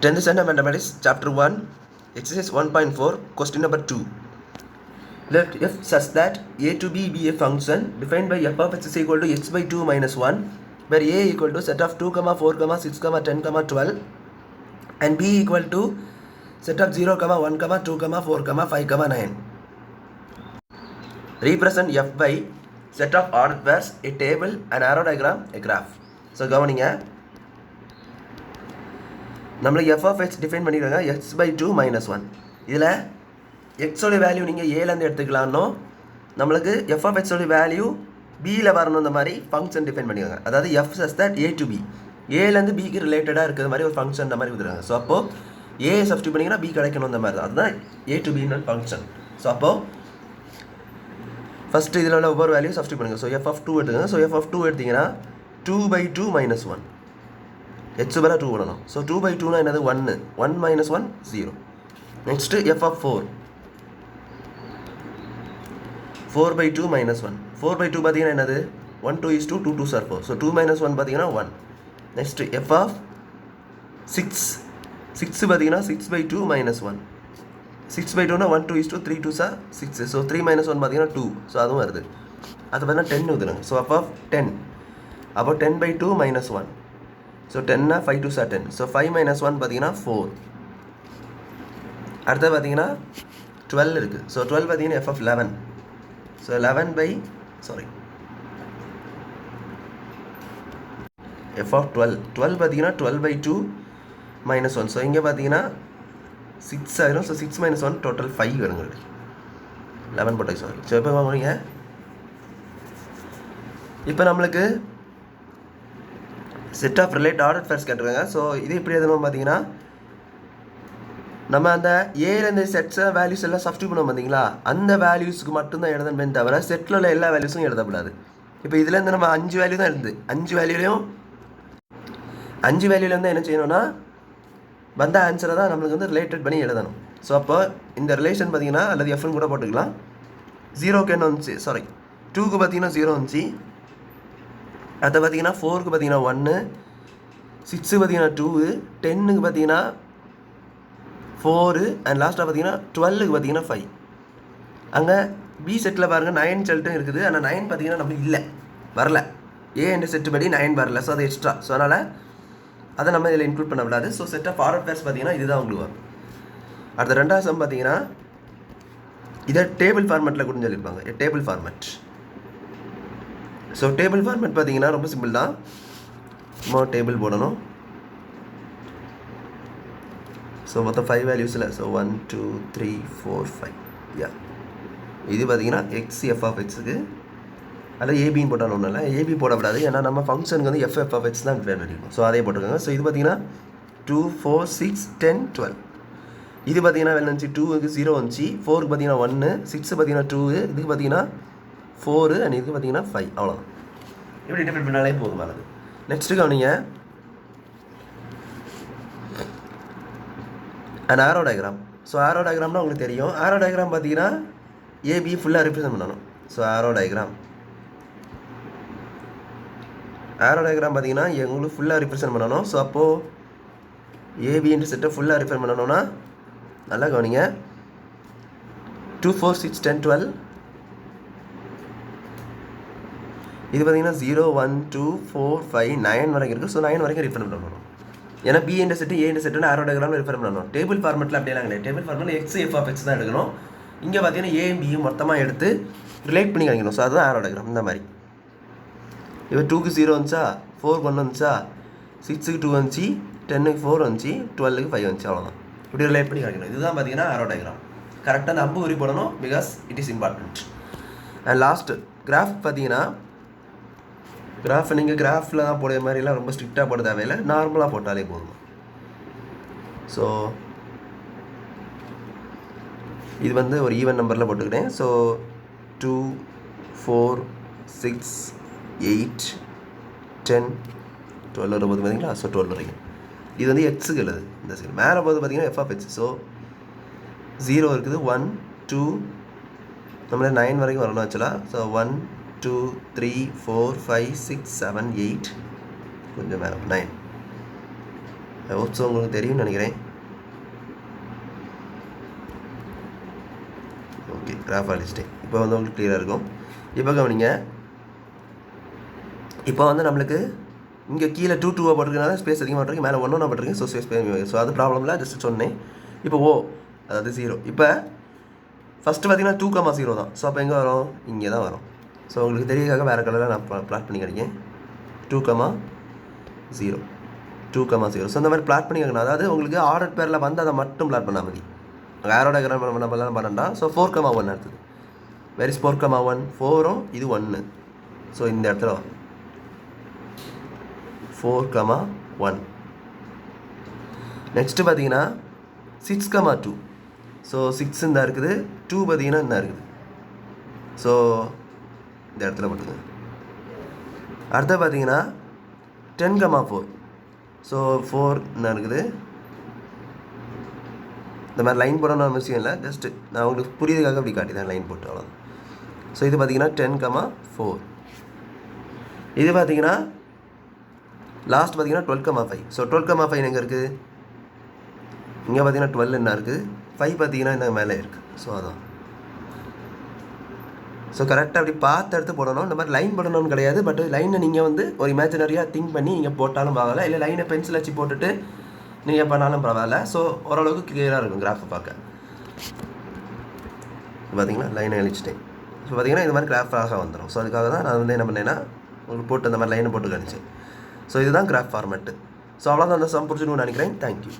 10th Standard Mathematics, Chapter 1, Exercise 1.4, Question number 2. Let f such that a to b be a function defined by f of x is equal to x by 2 minus 1, where a equal to set of 2, 4, 6, 10, 12, and b equal to set of 0, 1, 2, 4, 5, 9. Represent f by set of ordered pairs, a table, an arrow diagram, a graph. So, கவனிங்க நம்மளுக்கு F of X define பண்ணிக்கிறாங்க X by 2 minus 1. இதில் எக்ஸோட value நீங்கள் ஏலேருந்து எடுத்துக்கலாம்னோ நம்மளுக்கு F of எக்ஸோட value பியில் வரணும். இந்த மாதிரி ஃபங்க்ஷன் டிஃபைன் பண்ணிக்கிறாங்க. அதாவது F such that A to B, ஏலேருந்து பிக்கு ரிலேட்டடாக இருக்கிற மாதிரி ஒரு ஃபங்க்ஷன் இந்த மாதிரி கொடுத்துருக்காங்க. ஸோ அப்போது ஏ சப்ஸ்டியூட் பண்ணிங்கன்னா பி கிடைக்கணும். இந்த மாதிரி தான் அதுதான் A to pin function. So அப்போது ஃபஸ்ட்டு இதில் உள்ள ஒவ்வொரு வேல்யூ சப்ஸ்டியூட் பண்ணுங்கள். ஸோ எஃப் ஆஃப் 2 எடுத்துக்கோங்க. ஸோ எஃப் ஆஃப் 2 எடுத்திங்கன்னா 2 by 2 minus 1. எக்ஸ் பதிலாக 2 போடணும். ஸோ 2 by 2 என்னது 1, 1 minus 1 0. Next F of 4, 4 by 2 minus 1. 4 by 2 பார்த்தீங்கன்னா என்னது 1 2 is 2, 2 2s are 4. So 2 minus 1 பார்த்தீங்கன்னா 1. நெக்ஸ்ட்டு எஃப் ஆஃப் 6, 6 பார்த்தீங்கன்னா 6 by 2 minus 1. 6 by 2 1 2 is 2, 3 2s are 6. So 3 minus 1 பார்த்தீங்கன்னா 2. So அதுவும் வருது. அது பார்த்தீங்கன்னா 10 ஊற்றுறாங்க. ஸோ எஃப் ஆஃப் 10, அப்போ 10 by 2 minus 1. ஸோ 10னா 5 2s are 10. ஸோ 5 minus 1 பார்த்தீங்கன்னா 4. அடுத்தது பார்த்தீங்கன்னா 12 இருக்குது. ஸோ 12 பார்த்தீங்கன்னா F of 11. So 11 by F of 12. 12 பார்த்தீங்கன்னா 12 by 2 minus 1. ஸோ இங்கே பார்த்தீங்கன்னா 6 ஆயிரும். ஸோ 6 minus 1 டோட்டல் 5 வருங்க. 11 போட்டாங்க. சாரி. ஸோ இப்போ வாங்குறீங்க. இப்போ நம்மளுக்கு set of relate order first கேட்டிருக்காங்க. ஸோ இது எப்படி எதுவும் பார்த்தீங்கன்னா நம்ம அந்த ஏலேருந்து செட்ஸை வேல்யூஸ் எல்லாம் சப்ஸ்டியூட் பண்ணோம் பார்த்தீங்களா, அந்த வேல்யூஸுக்கு மட்டும்தான் எழுதணுமே தவிர செட்டில் உள்ள எல்லா வேல்யூஸும் எழுதக்கூடாது. இப்போ இதுலேருந்து நம்ம 5 வேல்யூ தான் எழுது. 5 வேல்யூலேருந்து என்ன செய்யணும்னா வந்த ஆன்சரை தான் நம்மளுக்கு வந்து ரிலேட்டட் பண்ணி எழுதணும். ஸோ அப்போ இந்த ரிலேஷன் பார்த்தீங்கன்னா அல்லது எஃப்னு கூட போட்டுக்கலாம். 0க்கு என்ன வந்துச்சு, 2க்கு பார்த்தீங்கன்னா 0 வந்துச்சு. அதை பார்த்தீங்கன்னா 4க்கு பார்த்தீங்கன்னா 1, 6க்கு பார்த்தீங்கன்னா 2, 10க்கு பார்த்தீங்கன்னா 4, அண்ட் லாஸ்ட்டாக பார்த்தீங்கன்னா 12க்கு பார்த்தீங்கன்னா 5. அங்கே பி செட்டில் பாருங்கள் 9 செல்ட்டும் இருக்குது. ஆனால் 9 பார்த்தீங்கன்னா நம்மளுக்கு இல்லை, வரல. ஏ என்ற செட்டு படி 9 வரல. ஸோ அது எக்ஸ்ட்ரா. ஸோ அதனால் அதை நம்ம இதில் இன்க்ளூட் பண்ண விடாது. So set of forward pairs பார்த்தீங்கன்னா இதுதான் உங்களுக்கு வரும். அடுத்த ரெண்டாவது சம் பார்த்தீங்கன்னா இதை டேபிள் ஃபார்மேட்டில் கூட சொல்லியிருப்பாங்க. Table format. So table format பார்த்தீங்கன்னா ரொம்ப சிம்பிள் தான். சும்மா டேபிள் போடணும். ஸோ மொத்தம் 5 வேல்யூஸில். ஸோ 1 2 3 4 5. யா, இது பார்த்தீங்கன்னா எக்ஸ் எஃப் ஆஃப் எக்ஸுக்கு அதில் ஏபின்னு போட்டாலும் ஒன்றும் இல்லை. ஏபி போடக்கூடாது, ஏன்னா நம்ம ஃபங்க்ஷனுக்கு வந்து எஃப் ஆஃப் எக்ஸ் தான் வேணும். ஸோ அதே போட்டிருக்காங்க. ஸோ இது பார்த்தீங்கன்னா 2 4 6 10 12. இது பார்த்தீங்கன்னா வெளில வந்துச்சு 2க்கு 0 வந்துச்சு, 4க்கு பார்த்தீங்கன்னா 1, 6 பார்த்தீங்கன்னா 2, இதுக்கு பார்த்தீங்கன்னா 4, அண்ட் இதுக்கு பார்த்தீங்கன்னா 5. அவ்வளோதான். இப்படி டிஃபரெண்ட் பண்ணாலே போதுமானது. நெக்ஸ்ட்டு கவனிங்க, அண்ட் ஆரோ டயக்ராம். ஸோ ஆரோ டயக்ராம்னா உங்களுக்கு தெரியும். ஆரோ டயக்ராம் பார்த்தீங்கன்னா ஏபி ஃபுல்லாக ரெப்ரசென்ட் பண்ணணும். ஸோ ஆரோ டயக்ராம் பார்த்தீங்கன்னா உங்களுக்கு ஃபுல்லாக ரெப்ரசென்ட் பண்ணணும். ஸோ அப்போது ஏபின்ற செட்டை ஃபுல்லாக ரெப்ரசென்ட் பண்ணணும்னா நல்லா கவனிங்க. 2 4 6 10 12. இது பார்த்தீங்கன்னா 0 1 2 4 5 9 வரைக்கும் இருக்குது. ஸோ 9 வரைக்கும் ரெஃபர் பண்ணணும். ஏன்னா பி என்ற செட்டு ஏ என்ற செட்டு ஆரோ டயக்ராமில் ரெஃபர் பண்ணணும். டேபிள் ஃபார்மெட்டில் அப்படியெல்லாம் கிடையாது. டேபிள் ஃபார்மெட்டில் எக்ஸ் எஃப் ஆஃப் எக்ஸ் தான் எடுக்கணும். இங்கே பார்த்தீங்கன்னா ஏயும் பியும் மொத்தமாக எடுத்து ரிலேட் பண்ணி கிடைக்கணும். ஸோ அதுதான் ஆரோ டயக்ராம். இந்த மாதிரி இப்போ 2க்கு 0 வந்துச்சா, 4க்கு 1 வந்துச்சா, 6க்கு 2 வந்துச்சு, 10க்கு 4 வந்துச்சு, 12க்கு 5 வந்துச்சு. அவ்வளோதான். இப்படி ரிலேட் பண்ணி கிடைக்கணும். இதுதான் பார்த்தீங்கன்னா ஆரோ டயக்ராம். கரெக்டாக அந்த அம்பு உரி போடணும், because it is important. And last graph பார்த்தீங்கன்னா கிராஃப் நீங்கள் கிராஃபில் தான் போடுற மாதிரிலாம் ரொம்ப ஸ்ட்ரிக்டாக போட தேவையில்லை, நார்மலாக போட்டாலே போதும். ஸோ இது வந்து ஒரு ஈவன் நம்பரில் போட்டுக்கிட்டேன். ஸோ 2 4 6 8 10 12 வரும்போது பார்த்தீங்களா. ஸோ 12 வரைக்கும் இது வந்து எக்ஸுக்கு எழுது. இந்த சைடு மேலே போது பார்த்தீங்கன்னா எஃப் ஆஃப் எக்ஸ். ஸோ 0 இருக்குது, 1 2 நம்மளே 9 வரைக்கும் வரணும் ஆக்சுவலாக. ஸோ 1 2 3 4 5 6 7 8, கொஞ்சம் மேலே 9. ஹோப்ஸோ உங்களுக்கு தெரியும்னு நினைக்கிறேன். ஓகே, கிராஃப் அழிச்சிட்டேன். இப்போ வந்து உங்களுக்கு கிளியராக இருக்கும். இப்போ கவனிங்க, இப்போ வந்து நம்மளுக்கு இங்கே கீழே 2 2 போட்டிருக்கனால ஸ்பேஸ் அதிகமாக போட்டிருக்கு, மேலே 1 1 போட்டிருக்கு. ஸோ ஸ்பேஸ், ஸோ அது ப்ராப்ளம் இல்லை, ஜஸ்ட் சொன்னேன். இப்போ அதாவது 0. இப்போ ஃபஸ்ட்டு பார்த்தீங்கன்னா 2,0 தான். ஸோ அப்போ எங்கே வரும்? இங்கே தான் வரும். ஸோ உங்களுக்கு தெரியக்காக வேறு கலரில் நான் ப்ளாட் பண்ணி கிடைக்கேன். 2,0 2,0. ஸோ இந்த மாதிரி ப்ளாட் பண்ணி வைக்கணும். அதாவது உங்களுக்கு ஆர்டர் பேரில் வந்து அதை மட்டும் ப்ளாட் பண்ண மாதிரி வேரோட நம்மளாம் பண்ணண்டா. ஸோ 4,1 அடுத்தது. வெரி 4,1 4ம் இது 1. ஸோ இந்த இடத்துல 4,1. நெக்ஸ்ட்டு பார்த்தீங்கன்னா 6,2. ஸோ 6 இந்த இருக்குது, 2 பார்த்தீங்கன்னா இந்த இருக்குது. ஸோ இந்த இடத்துல போட்டுங்க. அடுத்த பார்த்தீங்கன்னா 10,4. ஸோ 4 என்ன இருக்குது. இந்த மாதிரி லைன் போடணும்னு அவசியம் இல்லை, ஜஸ்ட்டு நான் உங்களுக்கு புரியுதுக்காக அப்படி காட்டிதான் லைன் போட்டு அவ்வளோதான். ஸோ இது பார்த்தீங்கன்னா 10,4. இது பார்த்தீங்கன்னா லாஸ்ட் பார்த்தீங்கன்னா 12,5. ஸோ 12,5 எங்கே இருக்குது? இங்கே பார்த்தீங்கன்னா 12 என்ன இருக்குது, 5 பார்த்தீங்கன்னா இந்த மேலே இருக்குது. ஸோ அதான். ஸோ கரெக்டாக அப்படி பார்த்து எடுத்து போடணும். இந்த மாதிரி லைன் போடணும்னு கிடையாது, பட் லைனை நீங்கள் வந்து ஒரு இமேஜினரியாக திங்க் பண்ணி நீங்கள் போட்டாலும் பரவாயில்ல, இல்லை லைனை பென்சில் வச்சு போட்டுட்டு நீங்கள் பண்ணாலும் பரவாயில்ல. ஸோ ஓரளவுக்கு கிளியராக இருக்கும் கிராஃபை பார்க்க. பார்த்தீங்கன்னா லைனை அழிச்சிட்டேன். ஸோ பார்த்தீங்கன்னா இந்த மாதிரி கிராஃபாக வந்துடும். ஸோ அதுக்காக தான் நான் வந்து என்ன பண்ணேன்னா உங்களுக்கு போட்டு அந்த மாதிரி லைனை போட்டு கணிச்சேன். ஸோ இதுதான் கிராஃப் ஃபார்மேட்டு. ஸோ அவ்வளோதான், அந்த சம் புரிஞ்சுக்கணும்னு நினைக்கிறேன். தேங்க்யூ.